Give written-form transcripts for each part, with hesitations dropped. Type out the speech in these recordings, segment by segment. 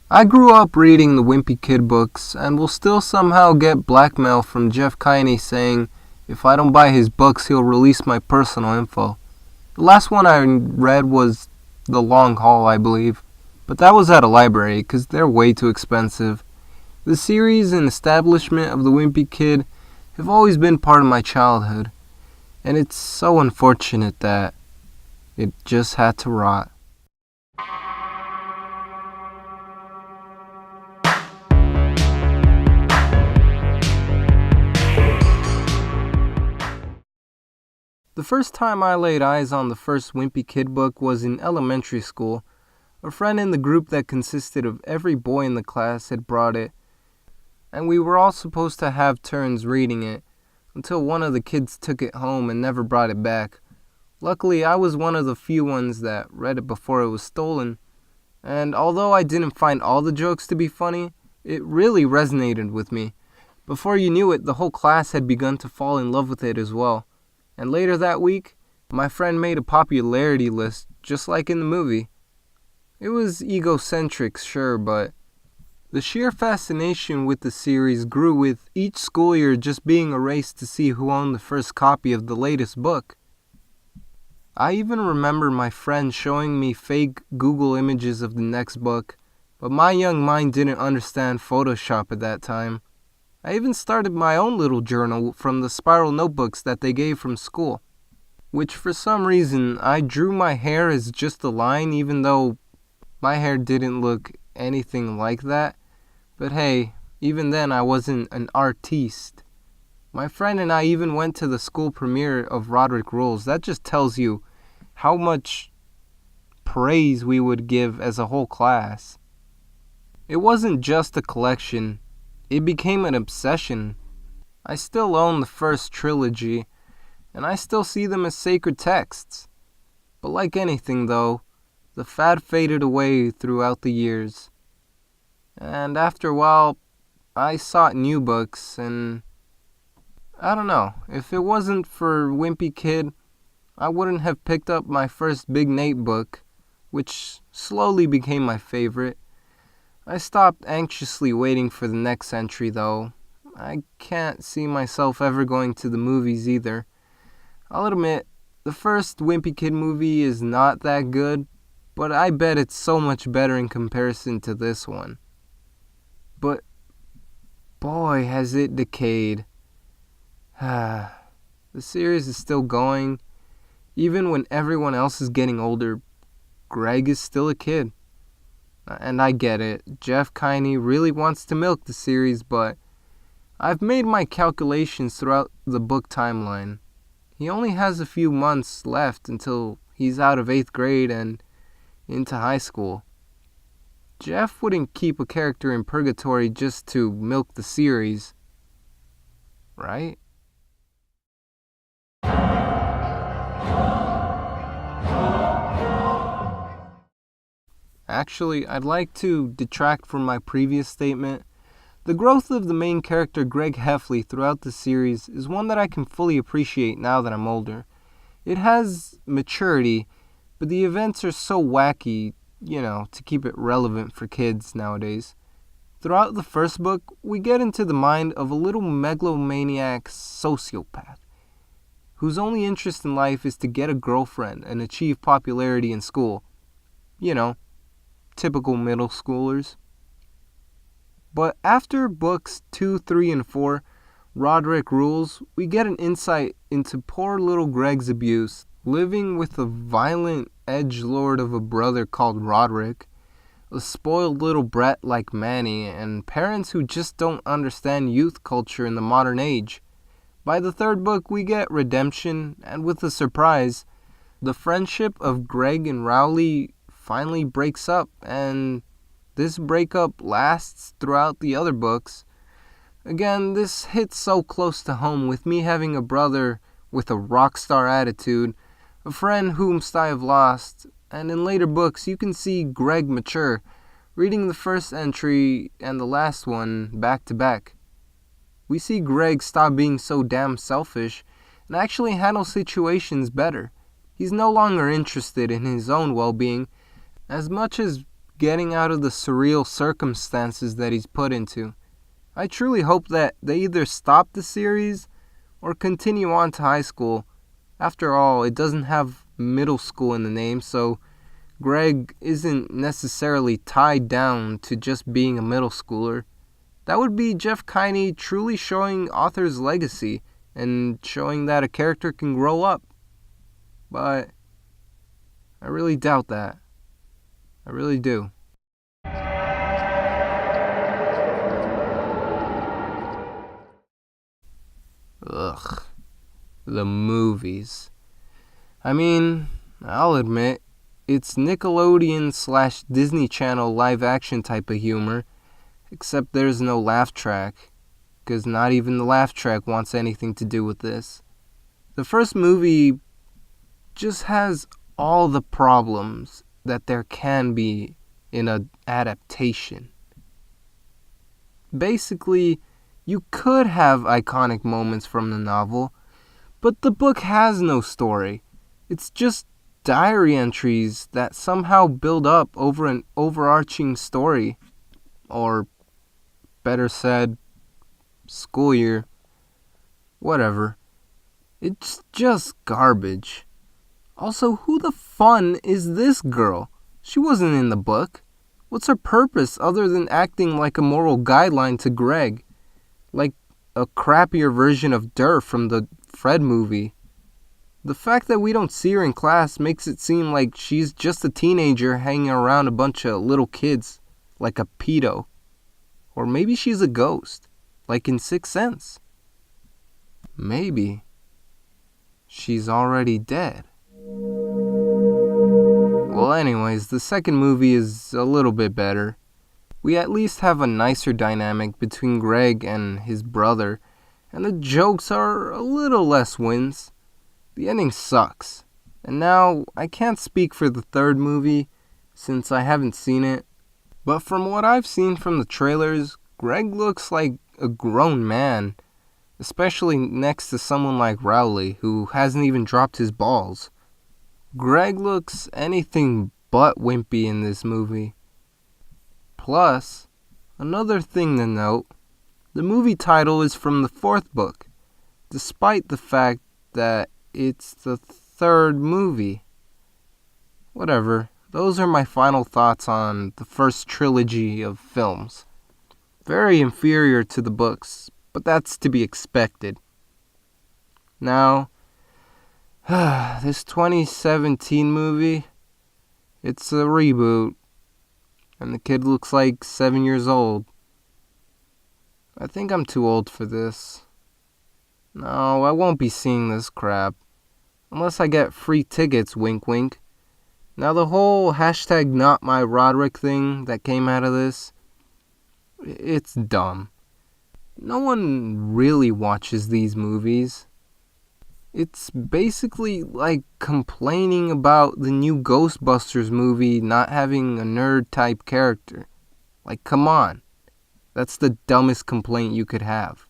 I grew up reading the Wimpy Kid books and will still somehow get blackmail from Jeff Kiney saying if I don't buy his books he'll release my personal info. The last one I read was The Long Haul, I believe, but that was at a library because they're way too expensive. The series and establishment of the Wimpy Kid have always been part of my childhood, and it's so unfortunate that it just had to rot. The first time I laid eyes on the first Wimpy Kid book was in elementary school. A friend in the group that consisted of every boy in the class had brought it, and we were all supposed to have turns reading it, until one of the kids took it home and never brought it back. Luckily, I was one of the few ones that read it before it was stolen, and although I didn't find all the jokes to be funny, it really resonated with me. Before you knew it, the whole class had begun to fall in love with it as well. And later that week, my friend made a popularity list, just like in the movie. It was egocentric, sure, but the sheer fascination with the series grew with each school year just being a race to see who owned the first copy of the latest book. I even remember my friend showing me fake Google images of the next book, but my young mind didn't understand Photoshop at that time. I even started my own little journal from the spiral notebooks that they gave from school, which for some reason I drew my hair as just a line even though my hair didn't look anything like that. But hey, even then I wasn't an artiste. My friend and I even went to the school premiere of Roderick Rules. That just tells you how much praise we would give as a whole class. It wasn't just a collection. It became an obsession. I still own the first trilogy, and I still see them as sacred texts. But like anything though, the fad faded away throughout the years. And after a while, I sought new books, and I don't know, if it wasn't for Wimpy Kid, I wouldn't have picked up my first Big Nate book, which slowly became my favorite. I stopped anxiously waiting for the next entry, though. I can't see myself ever going to the movies either. I'll admit, the first Wimpy Kid movie is not that good, but I bet it's so much better in comparison to this one. But, boy, has it decayed. The series is still going. Even when everyone else is getting older, Greg is still a kid. And I get it, Jeff Kiney really wants to milk the series, but I've made my calculations throughout the book timeline. He only has a few months left until he's out of 8th grade and into high school. Jeff wouldn't keep a character in purgatory just to milk the series, right? Actually, I'd like to detract from my previous statement. The growth of the main character Greg Heffley throughout the series is one that I can fully appreciate now that I'm older. It has maturity, but the events are so wacky, to keep it relevant for kids nowadays. Throughout the first book, we get into the mind of a little megalomaniac sociopath, whose only interest in life is to get a girlfriend and achieve popularity in school. Typical middle schoolers. But after books 2, 3, and 4, Roderick Rules, we get an insight into poor little Greg's abuse, living with a violent edgelord of a brother called Roderick, a spoiled little brat like Manny, and parents who just don't understand youth culture in the modern age. By the third book, we get redemption, and with a surprise, the friendship of Greg and Rowley finally breaks up, and this breakup lasts throughout the other books. Again, this hits so close to home with me having a brother with a rock star attitude, a friend whomst I have lost, and in later books you can see Greg mature, reading the first entry and the last one back to back. We see Greg stop being so damn selfish and actually handle situations better. He's no longer interested in his own well-being as much as getting out of the surreal circumstances that he's put into. I truly hope that they either stop the series or continue on to high school. After all, it doesn't have middle school in the name, so Greg isn't necessarily tied down to just being a middle schooler. That would be Jeff Kiney truly showing author's legacy and showing that a character can grow up. But I really doubt that. I really do. Ugh. The movies. I mean, I'll admit, it's Nickelodeon / Disney Channel live action type of humor, except there's no laugh track, because not even the laugh track wants anything to do with this. The first movie just has all the problems that there can be in an adaptation. Basically, you could have iconic moments from the novel, but the book has no story. It's just diary entries that somehow build up over an overarching story. Or, better said, school year. Whatever. It's just garbage. Also, who the fun is this girl? She wasn't in the book. What's her purpose other than acting like a moral guideline to Greg? Like a crappier version of Durr from the Fred movie. The fact that we don't see her in class makes it seem like she's just a teenager hanging around a bunch of little kids, like a pedo. Or maybe she's a ghost, like in Sixth Sense. Maybe she's already dead. Well, anyways, the second movie is a little bit better. We at least have a nicer dynamic between Greg and his brother, and the jokes are a little less wince. The ending sucks, and now I can't speak for the third movie since I haven't seen it, but from what I've seen from the trailers, Greg looks like a grown man, especially next to someone like Rowley, who hasn't even dropped his balls. Greg looks anything but wimpy in this movie. Plus, another thing to note, the movie title is from the fourth book, despite the fact that it's the third movie. Whatever, those are my final thoughts on the first trilogy of films. Very inferior to the books, but that's to be expected. Now, this 2017 movie, it's a reboot, and the kid looks like 7 years old. I think I'm too old for this. No, I won't be seeing this crap. Unless I get free tickets, wink wink. Now the whole hashtag not my Roderick thing that came out of this, it's dumb. No one really watches these movies. It's basically like complaining about the new Ghostbusters movie not having a nerd-type character. Like, come on. That's the dumbest complaint you could have.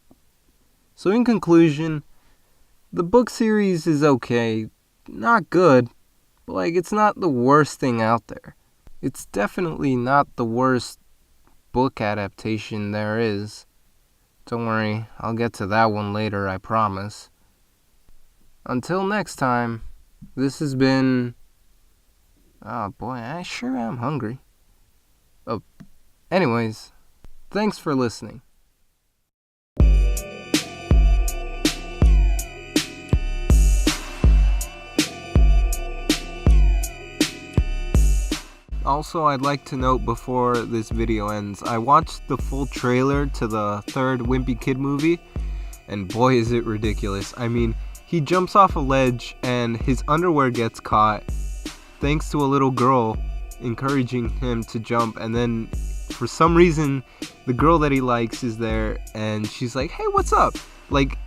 So in conclusion, the book series is okay. Not good, but like it's not the worst thing out there. It's definitely not the worst book adaptation there is. Don't worry, I'll get to that one later, I promise. Until next time, this has been... Oh boy, I sure am hungry. Oh, anyways, thanks for listening. Also, I'd like to note before this video ends, I watched the full trailer to the third Wimpy Kid movie, and boy is it ridiculous. I mean, he jumps off a ledge and his underwear gets caught thanks to a little girl encouraging him to jump, and then for some reason the girl that he likes is there and she's like, hey, what's up? Like,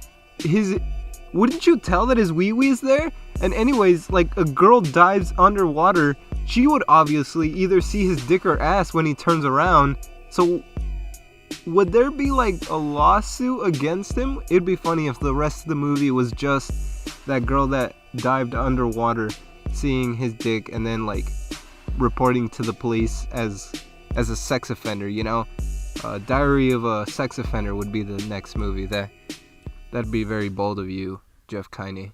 wouldn't you tell that his wee-wee is there? And anyways, like, a girl dives underwater, she would obviously either see his dick or ass when he turns around. So would there be like a lawsuit against him? It'd be funny if the rest of the movie was just that girl that dived underwater seeing his dick and then like reporting to the police as a sex offender, you know? Diary of a Sex Offender would be the next movie. That'd be very bold of you, Jeff Kiney.